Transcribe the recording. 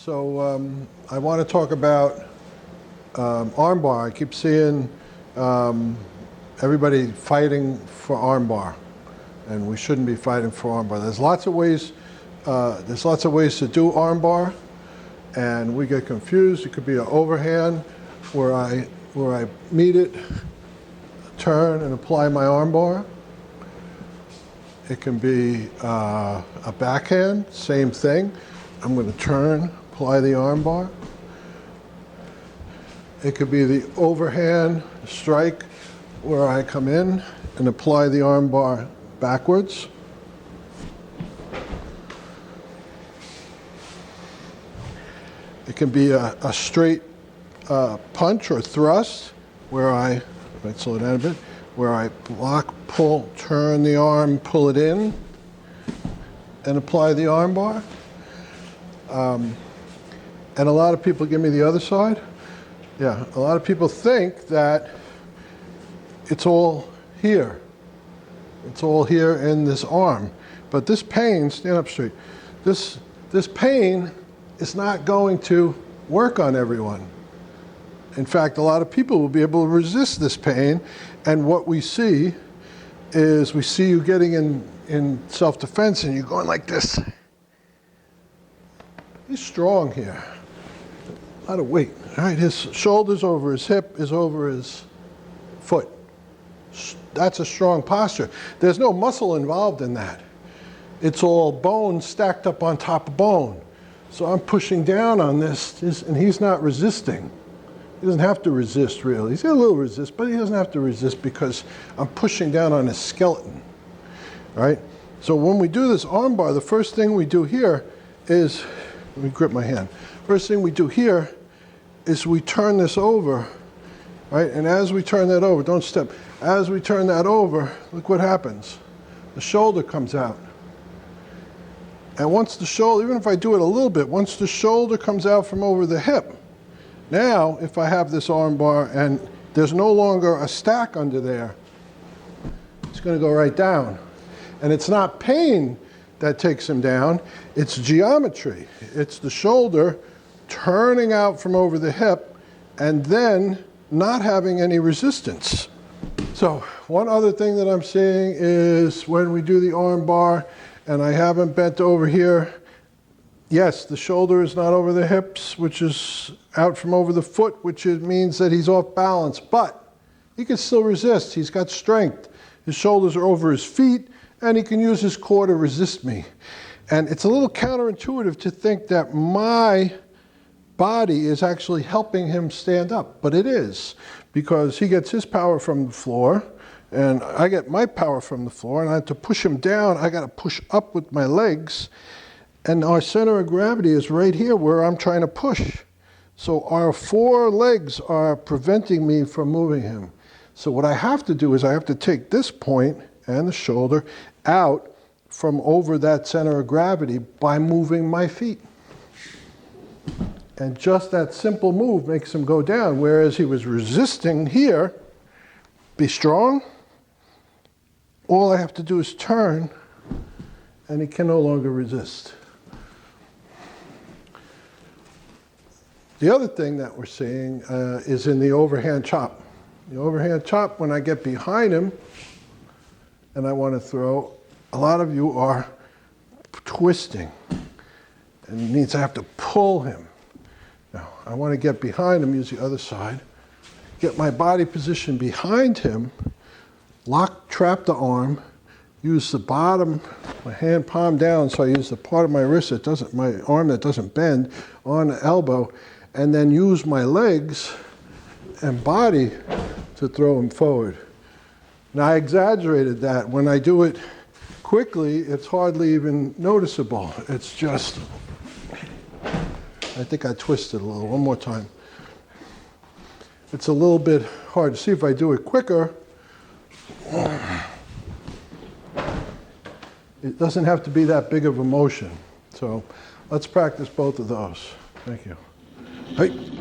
So I want to talk about armbar. I keep seeing everybody fighting for armbar, and we shouldn't be fighting for armbar. There's lots of ways. There's lots of ways to do armbar, and we get confused. It could be an overhand, where I meet it, turn, and apply my armbar. It can be a backhand, same thing. I'm going to turn, apply the armbar. It could be the overhand strike, where I come in and apply the armbar backwards. It can be a straight punch or thrust, where I slow it down a bit, where I block, pull, turn the arm, pull it in, and apply the armbar. And a lot of people give me the other side. Yeah, a lot of people think that it's all here. It's all here in this arm. But this pain, stand up straight, this pain is not going to work on everyone. In fact, a lot of people will be able to resist this pain, and what we see is we see you getting in self-defense and you're going like this. He's strong here. A lot of weight. All right, his shoulder's over his hip, is over his foot. That's a strong posture. There's no muscle involved in that. It's all bone stacked up on top of bone. So I'm pushing down on this, and he's not resisting. He doesn't have to resist, really. He's got a little resist, but he doesn't have to resist because I'm pushing down on his skeleton, right? So when we do this armbar, the first thing we do here is, let me grip my hand. First thing we do here is we turn this over, right? And as we turn that over, don't step. As we turn that over, look what happens. The shoulder comes out. And once the shoulder, even if I do it a little bit, once the shoulder comes out from over the hip, now if I have this armbar and there's no longer a stack under there, it's going to go right down. And it's not pain that takes him down, it's geometry. It's the shoulder turning out from over the hip and then not having any resistance. So one other thing that I'm seeing is when we do the armbar and I haven't bent over here, yes, the shoulder is not over the hips, which is out from over the foot, which means that he's off balance, but he can still resist. He's got strength. His shoulders are over his feet, and he can use his core to resist me. And it's a little counterintuitive to think that my body is actually helping him stand up, but it is, because he gets his power from the floor, and I get my power from the floor, and I have to push him down. I got to push up with my legs, and our center of gravity is right here where I'm trying to push. So our four legs are preventing me from moving him. So what I have to do is I have to take this point and the shoulder out from over that center of gravity by moving my feet. And just that simple move makes him go down, whereas he was resisting here. Be strong. All I have to do is turn, and he can no longer resist. The other thing that we're seeing is in the overhand chop. The overhand chop, when I get behind him and I want to throw, a lot of you are twisting, and it means I have to pull him. Now, I want to get behind him, use the other side, get my body position behind him, trap the arm, use the bottom, my hand palm down, so I use the part of my wrist that doesn't, my arm that doesn't bend on the elbow, and then use my legs and body to throw him forward. Now I exaggerated that. When I do it quickly, it's hardly even noticeable. It's just, I think I twisted a little. One more time. It's a little bit hard to see. If I do it quicker, it doesn't have to be that big of a motion. So let's practice both of those. Thank you. Hey.